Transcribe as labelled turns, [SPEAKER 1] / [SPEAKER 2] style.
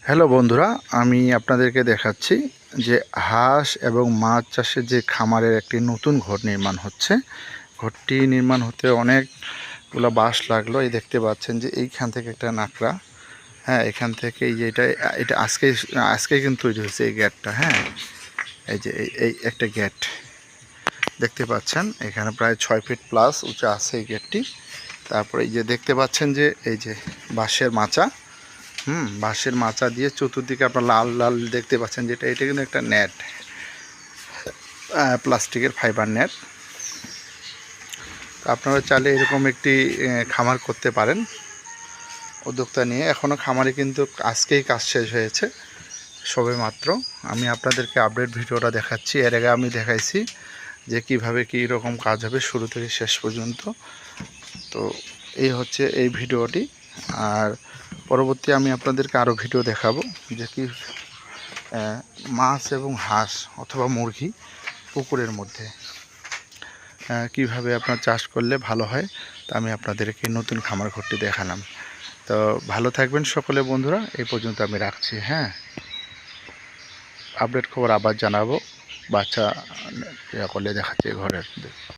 [SPEAKER 1] Hello বন্ধুরা, আমি আপনাদেরকে দেখাচ্ছি যে হাঁস এবং মাছ চাষের যে খামারের একটি নতুন ঘর নির্মাণ হচ্ছে। ঘরটি নির্মাণ হতে অনেকগুলো বাঁশ লাগলো। এই দেখতে পাচ্ছেন যে এইখান থেকে একটা নাকড়া, হ্যাঁ, এখান থেকে এই যে এটা আজকেই কিন্তু তৈরি হয়েছে এই গেটটা। হ্যাঁ, এই যে এই একটা গেট দেখতে পাচ্ছেন, এখানে প্রায় 6 ফিট প্লাস উঁচা আছে এই গেটটি। তারপরে এই যে দেখতে পাচ্ছেন যে এই যে বাঁশের মাচা, বাঁশের মাচা দিয়ে চতুর্দিকে আপনার লাল লাল দেখতে পাচ্ছেন, যেটা এটা কিন্তু একটা নেট, প্লাস্টিকের ফাইবার নেট। আপনারা চাইলে এরকম একটি খামার করতে পারেন উদ্যোক্তা নিয়ে। এখনও খামারে কিন্তু আজকেই কাজ শেষ হয়েছে সবে মাত্র। আমি আপনাদেরকে আপডেট ভিডিওটা দেখাচ্ছি। এর আগে আমি দেখাইছি যে কিভাবে কী রকম কাজ হবে শুরু থেকে শেষ পর্যন্ত। তো এই হচ্ছে এই ভিডিওটি। আর পরবর্তী আমি আপনাদেরকে আরও ভিডিও দেখাবো যে কি মাছ এবং হাঁস অথবা মুরগি পুকুরের মধ্যে কিভাবে আপনার চাষ করলে ভালো হয়, তা আমি আপনাদেরকে নতুন খামার ঘরটি দেখালাম। তো ভালো থাকবেন সকলে বন্ধুরা, এই পর্যন্ত আমি রাখছি। হ্যাঁ, আপডেট খবর আবার জানাবো। বাচ্চা করলে দেখাচ্ছে ঘরের।